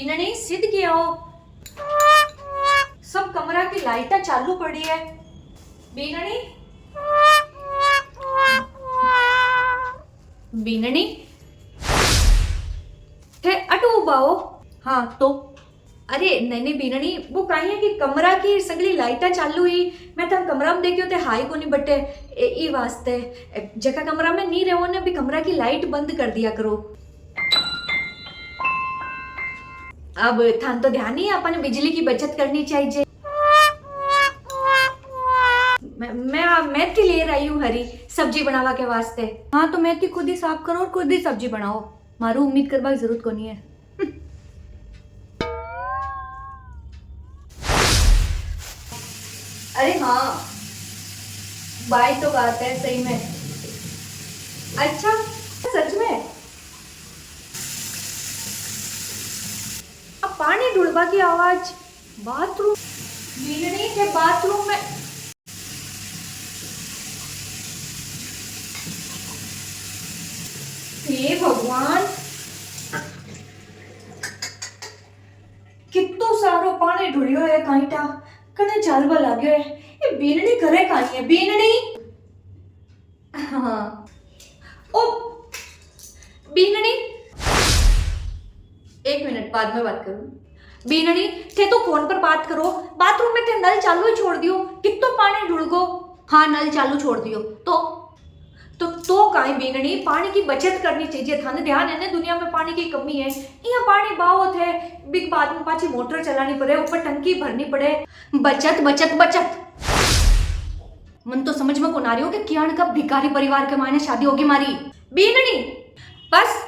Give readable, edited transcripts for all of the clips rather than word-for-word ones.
इन्होंने सिद्ध किया हो। सब कमरा की लाइटा चालू पड़ी है। बीननी बीननी थे अटू बाओ। हाँ तो अरे नहीं बीननी वो कहीं है कि कमरा की सगली लाइटा चालू ही। मैं तब कमरा में देखियो ते हाई को नहीं बटे ई वास्ते जका कमरा में नहीं रहो ने भी कमरा की लाइट बंद कर दिया करो। अब थान तो ध्यान ही अपन बिजली की बचत करनी चाहिए। मैं मेथी ले रही हूँ हरी सब्जी बनावा के वास्ते। हाँ तो मेथी खुद ही साफ करो और खुद ही सब्जी बनाओ। मारू उम्मीद करवा की जरूरत को नहीं है। अरे हाँ बाई तो बात है सही में। अच्छा सच में अब पानी ढुलवा की आवाज बाथरूम बीननी के बाथरूम में। हे भगवान कितो सारो पानी ढुलियो है काईटा कने चालवा लाग्यो है। ये बीननी करे काई है बीननी। हाँ ओ बीननी 1 मिनट बाद में बात करूं। बीननी थे तो फोन पर बात करो। बाथरूम में थे नल चालू ही छोड़ दियो कितो पानी ढुल गो। हाँ नल चालू छोड़ दियो तो काई बीननी पानी की बचत करनी चाहिए। थाने ध्यान है ना दुनिया में पानी की कमी है। यहाँ पानी बावत है बिग बाद में पाची मोटर चलानी पड़े ऊपर टंकी भरनी पड़े। बचत बचत बचत मन तो समझ में को ना रही हो कि कियान का भिखारी परिवार के मायने शादी होगी मारी। बीननी बस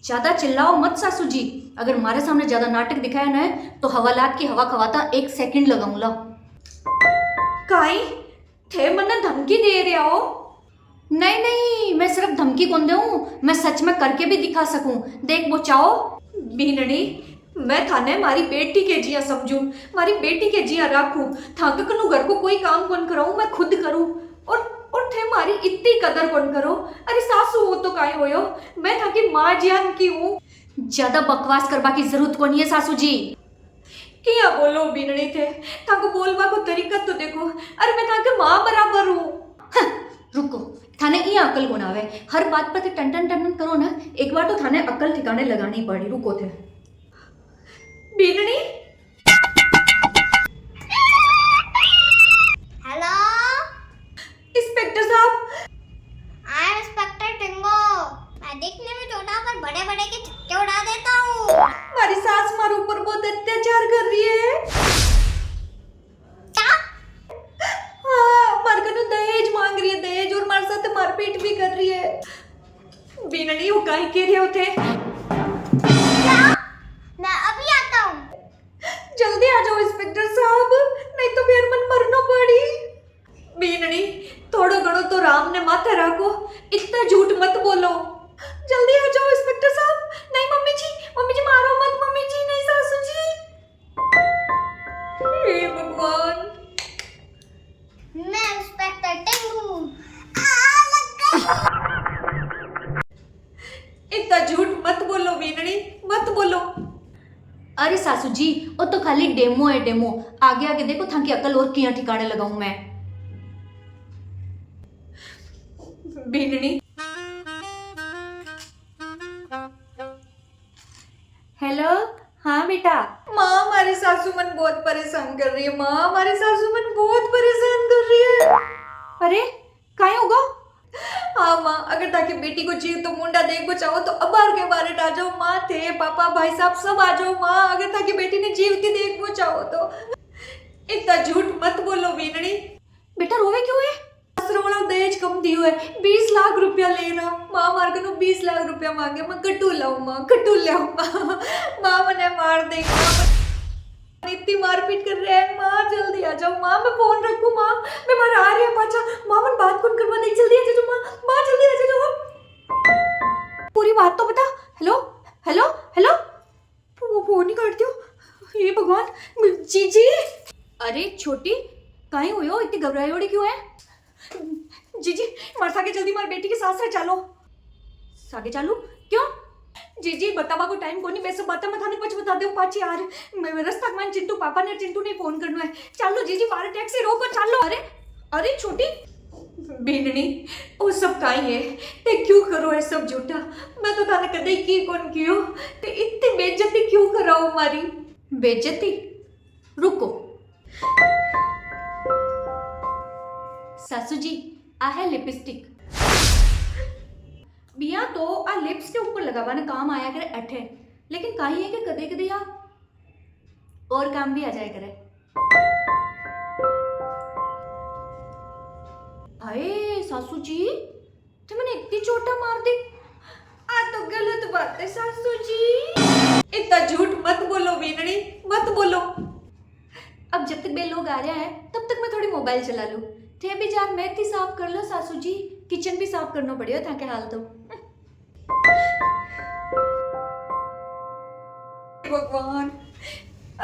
ज्यादा चिल्लाओ मत सासू जी। अगर हमारे सामने ज्यादा नाटक दिखाया ना तो हवालात की हवा खवाता 1 सेकंड लगाऊंगा। काई थे मन्ने धमकी दे रहे हो। नहीं मैं सिर्फ धमकी कौन दूं मैं सच में करके भी दिखा सकूं। देख वो चाहो बीननी मैं थाने मारी बेटी के जिया समझू मारी बेटी के जिया राखू थाक कनु घर को कोई काम कौन कराऊं मैं खुद करूं और थे मारी इतनी कदर कौन करो। अरे सासू हो तो काहे होयो मैं थाकी मां जान की हूं। ज्यादा बकवास करवा की जरूरत को नहीं है सासू जी। क्या बोलो बीननी थे थाको बोलवा को तरीका तो देखो। अरे मैं थाके मां बराबर हूं। रुको थाने ये अकल को ना आवे हर बात पर टन टन टन करो ना। एक बार तो थाने अकल ठिकाने लगानी पड़ी। रुको थे बीननी। हेलो इंस्पेक्टर साहब। I am inspector Tingo. मैं दिखने में छोटा पर बड़े बड़े के छक्के उड़ा देता हूँ। हमारी सास हमारे ऊपर बहुत अत्याचार कर रही है। क्या? हाँ हमारे कनु दहेज मांग रही है दहेज और हमारे साथ मारपीट भी कर रही है। बीननी वो काहे कह रहे होते। क्या? मैं अभी आता हूँ। जल्दी आ जाओ इंस्पेक्टर साहब नहीं तो फिर मन मरना पड़ी। बीननी थोड़ा घणो तो राम ने माथे रखो इतना झूठ मत बोलो। जल्दी आ जाओ इंस्पेक्टर साहब। नहीं मम्मी जी मारो मत मम्मी जी नहीं सासू जी। हे भगवान मैं इंस्पेक्टर टिंगू। इतना झूठ मत बोलो बीननी मत बोलो। अरे सासू जी वो तो खाली डेमो है डेमो। आगे आगे देखो थाकी अकल और किया ठिकाने लगाऊं मैं। बीननी हेलो हाँ बेटा। माँ हमारी सासू मन बहुत परेशान कर रही है। माँ हमारी सासू मन बहुत परेशान कर रही है। अरे काहे होगा। हाँ माँ अगर ताकि बेटी को चाहिए तो मुंडा देख को चाहो तो अबार के बारे आ जाओ। माँ थे पापा भाई साहब सब आ जाओ। माँ अगर ताकि बेटी ने जीवती देख को चाहो तो। इतना झूठ मत बोलो बीननी। बेटा रोवे क्यों है। वाला दहेज कम दियो है 20 लाख रुपया लेना। माँ मार के 20 लाख रुपया मांगे मैं कटू लाऊं माँ कटू लाऊं माँ मने मार देगा। इतनी मारपीट कर रहे हैं। माँ जल्दी आ जाओ। माँ मैं फोन रखूं। माँ मैं मार आ रही है पाचा। माँ मन बात कौन करवा दे जल्दी आ जाओ। माँ जल्दी आ जाओ। पूरी बात तो बता। हेलो हेलो हेलो वो फोन नहीं काटती हो। ये भगवान जी। अरे छोटी काहे हुई हो इतनी घबराई ओड़ी क्यों है। जी मार सागे जल्दी मार बेटी के साथ साथ चालो। सागे चालू क्यों जी जी बतावा को टाइम कोनी वैसे बात मैं थाने कुछ बता दूं पाची यार मैं रास्ता मान चिंटू पापा ने चिंटू ने फोन करना है चलो जी जी बाहर टैक्सी रोको चलो अरे अरे छोटी बेननी वो सब काई है ते क्यों करो है सब झूठा मैं तो थाने कदे की कौन कियो ते इतनी बेइज्जती क्यों कराओ हमारी बेइज्जती रुको सासू जी आ है लिपस्टिक बिया तो आ लिप्स के ऊपर लगावाने काम आया करे अठे लेकिन काई है कि कदे कदे या और काम भी आ जाए करे हाय सासू जी ते मैंने इतनी चोटा मार दी आ तो गलत बात है सासू जी इतना झूठ मत बोलो बीनड़ी मत बोलो अब जब तक बे लोग आ रहे हैं तब तक मैं थोड़ी मोबाइल चला लूं थे भी जार मैं थी साफ कर लो सासू जी किचन भी साफ करना पड़ेगा ताकि हाल तो भगवान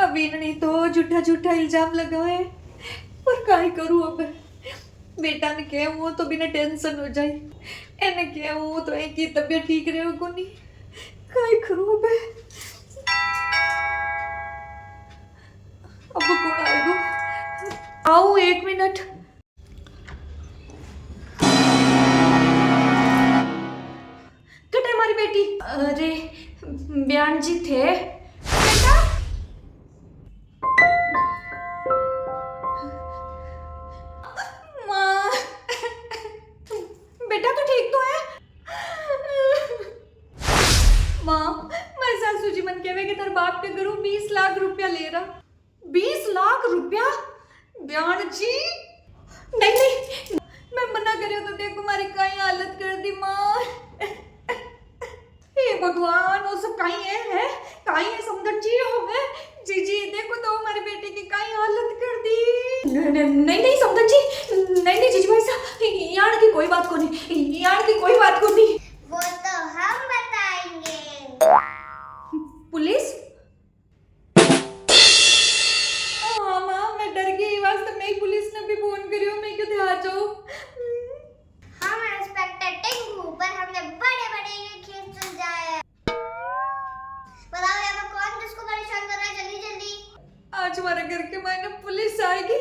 अभी नहीं तो झूठा झूठा इल्जाम लगाए पर काय करूं अब बेटा ने क्या वो तो बिना टेंशन हो जाए एने क्या वो तो एक ही तबीयत ठीक रहे को नहीं काय करूं अब कौन आएगा आओ 1 मिनट कटे हमारी बेटी अरे बयान जी थे बेटा माँ बेटा तो ठीक तो है माँ मैं सासू जी मन कहवे कि तेरे बाप के घरों 20 लाख रुपया ले रहा 20 लाख रुपया बयान जी नहीं नहीं मैं मना करे तो देखो हमारी कई हालत कर दी माँ हे भगवान वो सब काई है काई है समझ जी हो है जी जी देखो तो हमारे बेटे की काई हालत कर दी नहीं नहीं समझ जी नहीं नहीं जीजी भाई साहब यार की कोई बात को नहीं यार की कोई बात को नहीं वो तो हम बताएंगे पुलिस हाँ माँ मैं डर गई वास्तव में पुलिस ने भी फोन करियो मैं क्यों ध्यान जाऊँ हम इंस्पेक्टर टिंकू पर हमने बड़े बड़े केस सुलझाए बताओ यहाँ पर कौन किसको परेशान कर रहा है जल्दी जल्दी आज हमारे घर के मायने पुलिस आएगी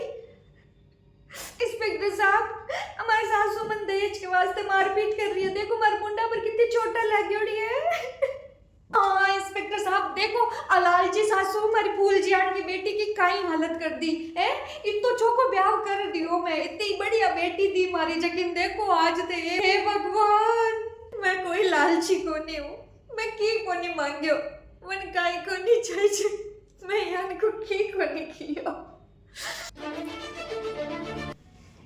इंस्पेक्टर साहब हमारे सासू मन दहेज के वास्ते मारपीट कर रही है देखो हमारे मुंडा पर कितनी चोटा लग गई है हाँ इंस्पेक्टर साहब देखो अलाल जी सासू हमारी फूल जियान की बेटी की काई हालत कर दी है इतो छोको ब्याह कर दियो मैं इतनी बढ़िया बेटी दी मारी जकिन देखो आज दे हे भगवान मैं कोई लालची को नहीं हूँ मैं की को नहीं मांगियो मन काई को नहीं चाहिए मैं यान को की को नहीं कियो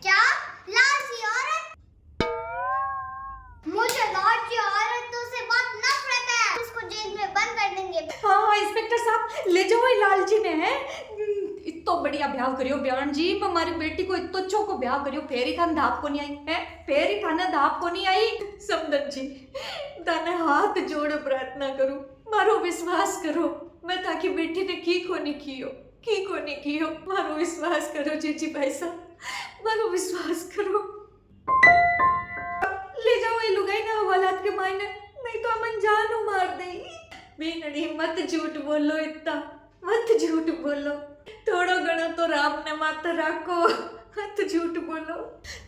क्या लालची औरत मुझे लालची औरतों से बहुत नफरत है उसको जेल में बंद कर देंगे हाँ इंस्पेक्टर साहब ले जाओ ये लाल जी ने है इतो बढ़िया ब्याह करियो बयान जी हमारी बेटी को इतो अच्छो को ब्याह करियो फेर ही थाने धाप को नहीं आई है फेर ही थाने धाप को नहीं आई समदन जी ताने हाथ जोड़ प्रार्थना करूं मारो विश्वास करो मैं ताकि बेटी ने की को नहीं कियो मारो विश्वास करो जीजी भाई साहब मारो विश्वास करो ले जाओ ये लुगाई ना हवालात के मायने नहीं तो अमन जान मार दे बेनड़ी मत झूठ बोलो इतना मत झूठ बोलो थोड़ो घणो तो राम ने माता राखो मत झूठ बोलो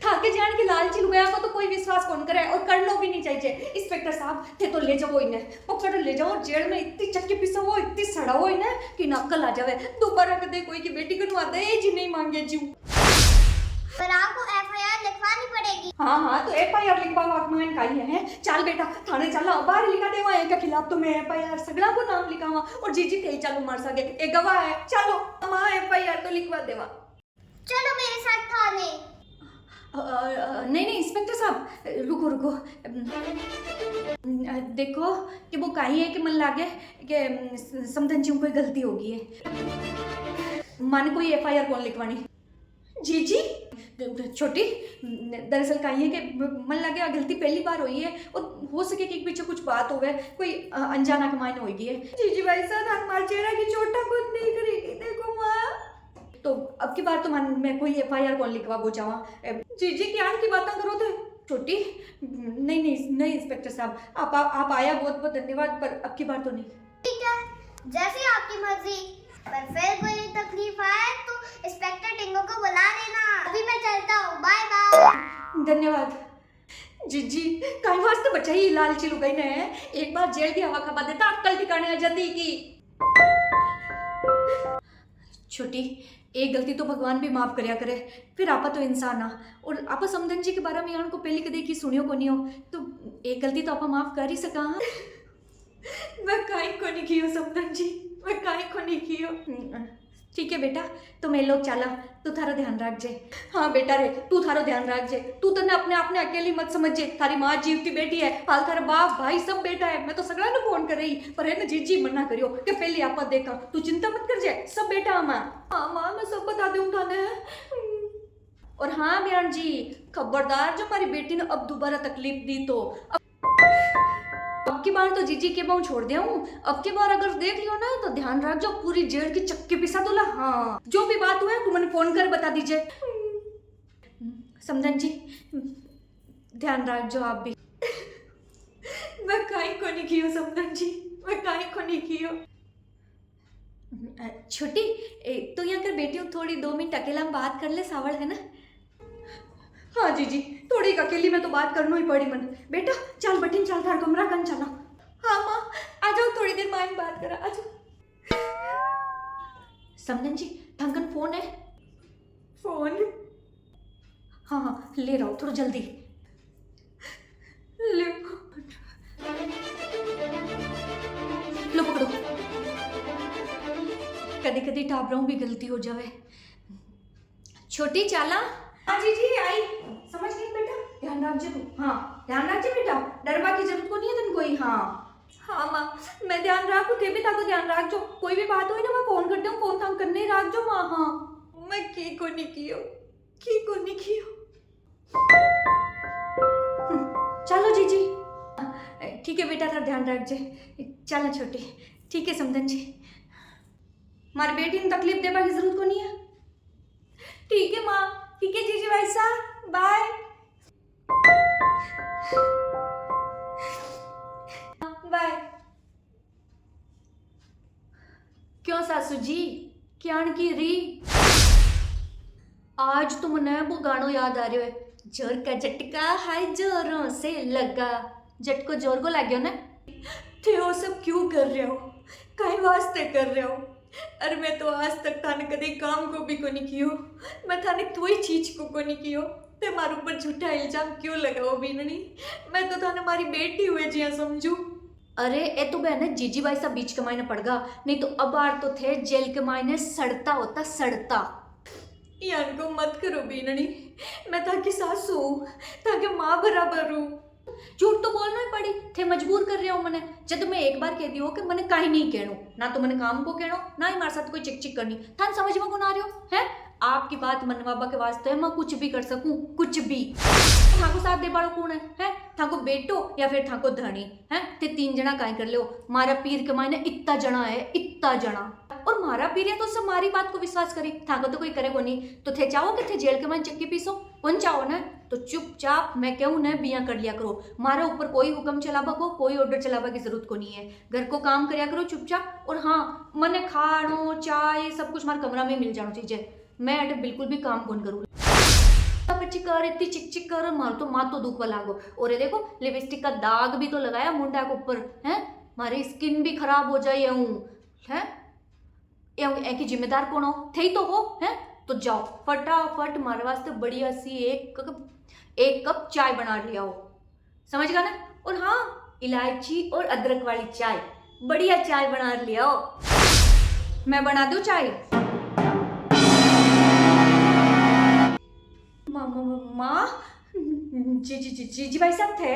थाके जान की लालची लुगाया को तो कोई विश्वास कौन करे और करना भी नहीं चाहिए इंस्पेक्टर साहब थे तो ले जाओ इन्हें पकड़ ले जाओ जेल में इतनी चक्की पिसा हो इतनी सड़ा हो इन्हें कि नक्कल आ जावे दोबारा कदे कोई की बेटी को नुआ दे जी नहीं मांगे जी पर आपको एफआईआर लिखवानी पड़ेगी हाँ तो एफआईआर लिखवाओ आप मैंने कही है चल बेटा थाने चला बाहर लिखा देवा एक के खिलाफ तो मैं एफआईआर सगला को नाम लिखावा और जीजी थे चालू मार सके एक गवाह है चलो मां एफआईआर तो लिखवा देवा चलो मेरे साथ थाने नहीं नहीं इंस्पेक्टर साहब रुको देखो कि वो कहीं है कि मन लागे कि समझन जी कोई गलती होगी है मन कोई एफआईआर कौन लिखवानी जी जी छोटी दरअसल कहीं है कि मन लगे गलती पहली बार हुई है और हो सके कि एक पीछे कुछ बात हो गए कोई अनजाना कमाई होगी है जी भाई साहब हमारे चेहरा की चोटा खुद नहीं करेगी देखो माँ तो अब की बार तो मैं कोई एफआईआर कौन लिखवा वो चावा जी क्या की बातें करो थे छोटी, नहीं नहीं नहीं इंस्पेक्टर साहब, आप आया, बहुत बहुत धन्यवाद, पर अब की बार तो नहीं। ठीक है, जैसी आपकी मर्जी। पर फिर कोई तकलीफ आए तो इंस्पेक्टर टिंगो को बुला लेना। अभी मैं चलता हूँ, बाय बाय। धन्यवाद जीजी, काई वास्ते बचाई लालची लुगाई ने, एक बार जेल की हवा खा देता अक्कल ठिकाने आ जाती की। छोटी, एक गलती तो भगवान भी माफ करया करे, फिर आपा तो इंसान आ, और आपा समधन जी के बारे में को पहले कदे की सुनियो को नहीं हो, तो एक गलती तो आपा माफ कर ही सका। हाँ? मैं काई को नहीं कियो समधन जी, मैं काई को नहीं कियो। ठीक है बेटा, तो मैं लोग चला, तू थारो ध्यान रख जे। हाँ बेटा रे, तू थारो ध्यान रख जे, तू तने अपने आपने अकेली मत समझ जे, थारी माँ जीवती बेटी है, हाल थारा बाप भाई सब बेटा है, मैं तो सगड़ा ने फोन कर रही, पर है ना जीजी मना करियो कि पहले आपा देखा, तू चिंता मत कर जे, सब बेटा है माँ। हाँ माँ, मैं सब बता दूँ थाने। और हाँ बयान जी, खबरदार जो हमारी बेटी ने अब दोबारा तकलीफ दी तो अब की बार तो जीजी के बाहू छोड़ दिया हूँ, अब की बार अगर देख लियो ना तो ध्यान रख जो पूरी जेल की चक्की पिसा दूला। हाँ, जो भी बात हुआ है तू मैंने फोन कर बता दीजिए। समझन जी, ध्यान रख जो आप भी। मैं काई को नहीं कियो समझन जी, मैं काई को नहीं कियो। छोटी, तो यहाँ कर बेटी हूँ, थोड़ी 2 मिनट अकेला हम बात कर ले, सावड़ है ना। हाँ जीजी, थोड़ी अकेली में तो बात करना ही पड़ी मन। बेटा चल बटिन, चल थार कमरा कन चला। हाँ माँ, आ जाओ, थोड़ी देर माँ बात करा, आ जाओ। समझन जी, ठंकन फोन है। फोन? हाँ हाँ ले रहा हूँ, थोड़ा जल्दी ले लो, पकड़ो। कदी कदी टाबराओं भी गलती हो जावे। छोटी चाला। हाँ जी आई, समझ गई बेटा, ध्यान रख जे तू। हाँ ध्यान रख जे बेटा, डरवा की जरूरत को नहीं है तुम कोई। हाँ हाँ माँ, मैं ध्यान रखू, थे भी ताको ध्यान रख जो, कोई भी बात हुई ना मैं फोन करती हूँ, फोन थाम करने रख जो माँ। हाँ मैं की को नहीं कियो। चलो जीजी, ठीक है बेटा, थारा ध्यान रख जे। चलो छोटी, ठीक है समझन जी, हमारी बेटी ने तकलीफ देने की जरूरत को नहीं है। ठीक है माँ, ठीक है जीजी भाई साहब, बाय बाय। क्यों सासू जी, क्या की री? आज तो मने वो गानो याद आ रहा है, जोर का झटका हाय जोरों से लगा, झटको जोर को लग गया ना। थे वो सब क्यों कर रहे हो, काहे वास्ते कर रहे हो? अरे मैं तो आज तक थाने कदे काम को भी को नहीं कियो, मैं थाने कोई चीज को नहीं कियो, ते मारे ऊपर झूठा इल्जाम क्यों लगाओ बीननी? मैं तो थाने मारी बेटी हुए जिया समझू। अरे ए तो बहन जीजी भाई साहब बीच के मायने पड़ गा, नहीं तो अब आर तो थे जेल के मायने सड़ता होता, सड़ता। यान को मत करो बीननी, मैं ताकि सासू हूँ, ताकि माँ बराबर हूँ। झूठ तो बोलना ही पड़ी थे, मजबूर कर रहा हूँ मैंने। जब मैं एक बार कह दियो कि मैंने कहीं नहीं कहनो, ना तो मैंने काम को कहनो, ना ही हमारे साथ कोई चिक चिक करनी, थान समझ में कौन आ रही हो है? आपकी बात मन बाबा के वास्ते मैं कुछ भी कर सकूं, कुछ भी। थाको साथ दे बाड़ो कौन है? थाको बेटो या फिर थाको धनी है? ते 3 जना काहे कर लो, मारा पीर के मायने इतना जना है, इतना जना। और मारा पीर है तो सब हमारी बात को विश्वास करी, थाको तो कोई करे को नहीं। तो थे चाहो कि थे जेल के मायने चक्की पीसो, कौन चाहो ना? तो चुपचाप मैं कहूँ ना बिया कर लिया करो, मारा ऊपर कोई हुक्म चलाबा को, कोई ऑर्डर चलाबा की जरूरत को नहीं है। घर को काम करया करो चुपचाप। और हाँ, मने खानो चाय सब कुछ हमारे कमरा में मिल जाना चाहिए, मैं अटे बिल्कुल भी काम कौन करूँ। कर इतनी चिक चिक कर, मार तो माँ तो दुख वाला गो। और ये देखो लिपस्टिक का दाग भी तो लगाया मुंडा के ऊपर है, हमारी स्किन भी खराब हो जाए है। की जिम्मेदार कौन हो? थे ही तो हो है। तो जाओ फटाफट हमारे वास्ते बढ़िया सी एक कप चाय बना लिया हो, समझ गया ना? और हाँ, इलायची और अदरक वाली चाय, बढ़िया चाय बना लिया हो। मैं बना दूं चाय? माँ, जी भाई साहब थे?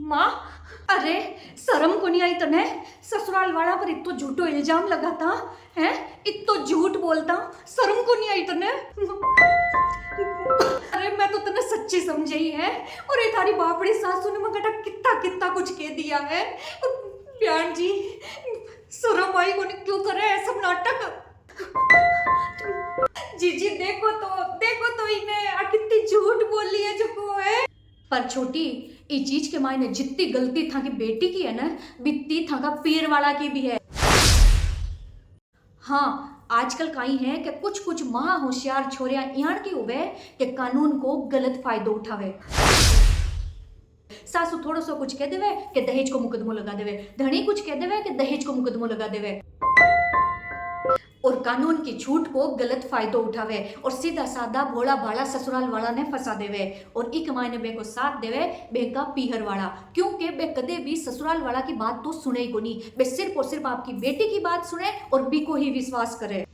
माँ, अरे शर्म को नहीं आई तने? ससुराल वाला पर इतो झूठो इल्जाम लगाता है, इतो झूठ बोलता, शर्म को नहीं आई तने? अरे मैं तो तने सच्ची समझी है, और ये थारी बापड़ी सासू ने मगटा कितना कितना कुछ कह दिया है। बयान जी, शर्म आई को नहीं, क्यों करे सब नाटक? जीजी देखो तो इन्हें आ कितनी झूठ बोली है जो को है। पर छोटी ई चीज के मायने जितनी गलती था कि बेटी की है ना, बित्ती था का पीर वाला की भी है। हाँ, आजकल कहीं है कि कुछ कुछ महा होशियार छोरियां यहाँ की हुए कि कानून को गलत फायदो उठावे। सासू थोड़ा सा कुछ कह देवे कि दहेज को मुकदमो लगा देवे, धनी कुछ कह देवे कि दहेज को मुकदमो लगा देवे, और कानून की छूट को गलत फायदो उठावे और सीधा साधा भोला भाला ससुराल वाला ने फंसा देवे और एक मायने बे को साथ देवे बे का पीहर वाला, क्योंकि बे कदे भी ससुराल वाला की बात तो सुने ही को नहीं, बे सिर्फ और सिर्फ आपकी बेटी की बात सुने और बी को ही विश्वास करे।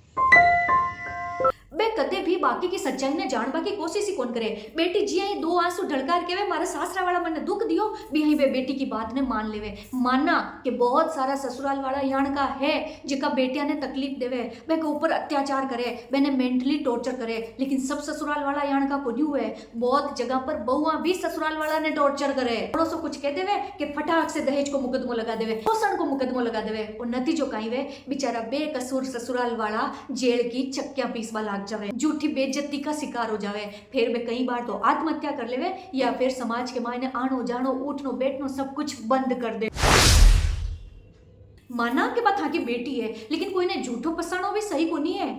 बे कदे भी बाकी की सच्चाई ने जानवा की कोशिश ही कौन करे। बेटी जी आई दो आंसू ढलकार के वे मारा सासरा वाला मन दुख दियो भी यही बे बेटी की बात ने मान लेवे। माना कि बहुत सारा ससुराल वाला यान का है जिका बेटिया ने तकलीफ देवे, बे के ऊपर अत्याचार करे, बेने मेंटली टॉर्चर करे, लेकिन सब ससुराल वाला यान का को नहीं हुए। बहुत जगह पर बहुआ भी ससुराल वाला ने टॉर्चर करे, थोड़ा सा कुछ कह देवे कि फटाक से दहेज को मुकदमो लगा देवे, पोषण को मुकदमो लगा देवे, और नतीजो कहीं वे बेचारा बेकसूर ससुराल वाला जेल की चक्कियां पीसवा लाग जावे, झूठी बेइज्जती का शिकार हो जावे। फिर वे कई बार तो आत्महत्या कर लेवे या फिर समाज के मायने आनो जानो उठनो बैठनो सब कुछ बंद कर दे। माना के बात हाँ की बेटी है, लेकिन कोई ने झूठो पसानो भी सही को नहीं है।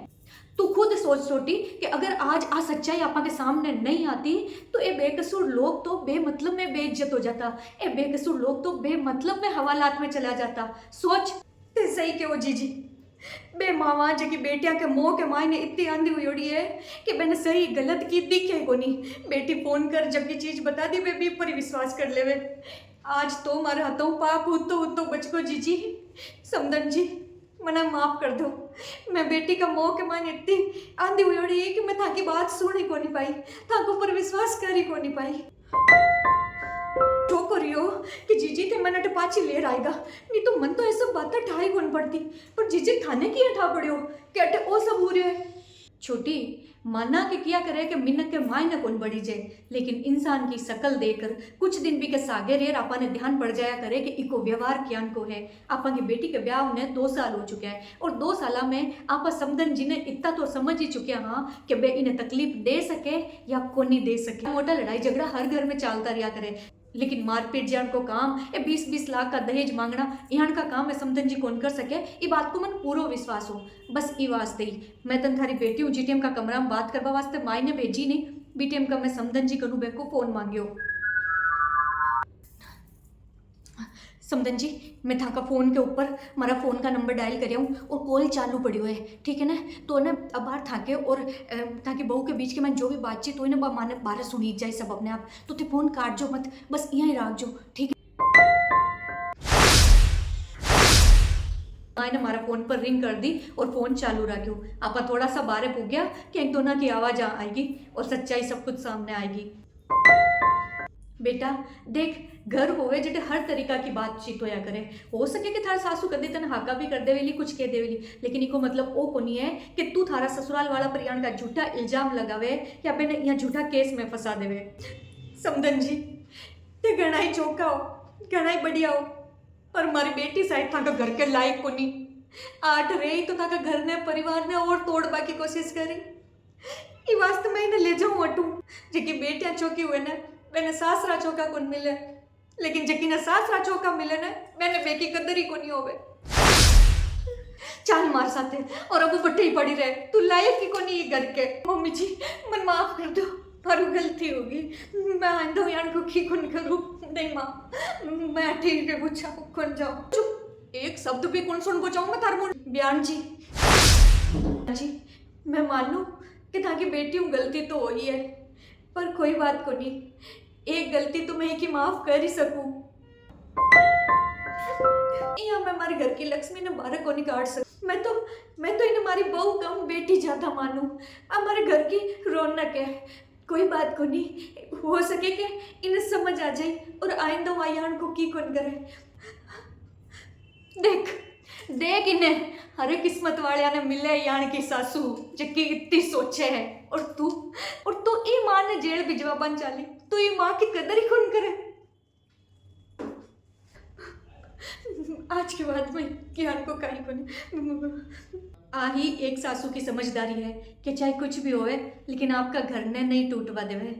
तू खुद सोच छोटी कि अगर आज आ सच्चाई आपा के सामने नहीं आती तो ये बेकसूर लोग तो बेमतलब में बेइज्जत हो जाता, ये बेकसूर लोग तो बेमतलब में हवालात में चला जाता। सोच सही के वो जीजी बे मावा जी की बेटिया के मोह के मायने इतनी आंधी हुई उड़ी है कि मैंने सही गलत की दिखे को नहीं। बेटी फोन कर जब की चीज बता दी बे भी पर ही विश्वास कर लेवे। आज तो मारे हाथों पाप उतो बच को जीजी, समदन जी मना माफ कर दो। मैं बेटी का मोह के मायने इतनी आंधी हुई उड़ी है कि मैं ताकि बात सुन ही को नहीं पाई, ताको पर विश्वास कर ही को नहीं पाई। ठोकरियो कि जीजी थे मन अट पाची लेर आएगा, नहीं तो मन तो ऐसा बात ठाई कौन पड़ती, पर जीजी थाने की ठा पड़ियो कि अटे ओ सब हो रहे है। छोटी माना के किया करे कि मिनक के मायने कौन बढ़ी जाए, लेकिन इंसान की शकल देखकर कुछ दिन भी के सागे रेर आपा ने ध्यान पड़ जाया करे कि इको व्यवहार क्यान को है। आपा की बेटी के ब्याह ने 2 साल हो चुके हैं और 2 साल में आपा समदन जी ने इतना तो समझ ही चुके हाँ कि बे इन्हें तकलीफ दे सके या को नहीं दे सके। मोटा लड़ाई झगड़ा हर घर में चलता रहा करे, लेकिन मारपीट जान को काम ये 20-20 लाख का दहेज मांगना यहाँ का काम है समदन जी कौन कर सके। ये बात को मन पूरा विश्वास हो। बस ई वास्ते ही मैं तन थारी बेटी हूँ जीटीएम का कमरा में बात करवा वास्ते माई ने भेजी नहीं, बीटीएम का मैं समदन जी कनू बे को फोन मांगियो। समदन जी मैं था का फ़ोन के ऊपर मारा फ़ोन का नंबर डायल कर हूँ और कॉल चालू पड़ी है, ठीक है ना। तो ना अब बाहर था के और ताकि बहू के बीच के मैं जो भी बातचीत हुई ना माने बारह सुनी जाए सब अपने आप, तो ते फ़ोन काट जो मत, बस यहीं रख जो, ठीक है। मैंने हमारा फ़ोन पर रिंग कर दी और फ़ोन चालू रखो। आपा थोड़ा सा बाहर पुग गया कि एक दोनों की आवाज़ आएगी और सच्चाई सब कुछ सामने आएगी। बेटा देख, घर होवे जटे हर तरीका की बातचीत होया करे। हो सके कि थारा सासू कदे तन हाका भी कर देवेली कुछ कह देवेली, लेकिन इको मतलब ओ कोनी है कि तू थारा ससुराल वाला परियाण का झूठा इल्जाम लगावे या फिर यहाँ झूठा केस में फंसा देवे। समदन जी ते घना ही चौका हो, घना ही बढ़िया हो, पर हमारी बेटी शायद था का घर के लायक कोनी। आठ रही तो था का घर ने परिवार ने और तोड़बा की कोशिश करी। ये वास्ते मैं इन्हें ले जाऊँ अटू जेकी बेटियां चौकी हुए ना मैंने सासरा चौका कौन मिले, लेकिन जकी ने सासरा चौका मिले ना मैंने बेकी कदर ही को नहीं होवे। चाल मार साथे और अब वो बट्टे ही पड़ी रहे, तू लायक ही को नहीं ये घर के। मम्मी जी मन माफ कर दो, पर गलती होगी, मैं आंदो यान को की कौन करूँ। नहीं माँ मैं ठीक है पूछा कौन जाऊँ, चुप एक शब्द भी कौन सुन बचाऊँ मैं तार मुंह। बयान जी मैं मानू कि ताकि बेटी हूँ गलती तो हुई है, पर कोई बात को नहीं, एक गलती तो मैं ही माफ कर ही सकूं। यहाँ मैं हमारे घर की लक्ष्मी ने बारह को नहीं काट सकती। मैं तो इन्हें हमारी बहू कम बेटी ज्यादा मानूं, हमारे घर की रौनक है। कोई बात को नहीं, हो सके कि इन्हें समझ आ जाए और आइंदा वायान को की कौन करे। देख इन्हें हरे किस्मत वाले ने मिले यान की सासू जक्की इतनी सोचे है, और तू ये मां ने जेल भिजवा बन चाली, तू ये मां की कदर ही कौन करे। आज के बाद मैं ज्ञान को काई बने आही एक सासू की समझदारी है कि चाहे कुछ भी होए लेकिन आपका घर ने नहीं टूटवा देवे।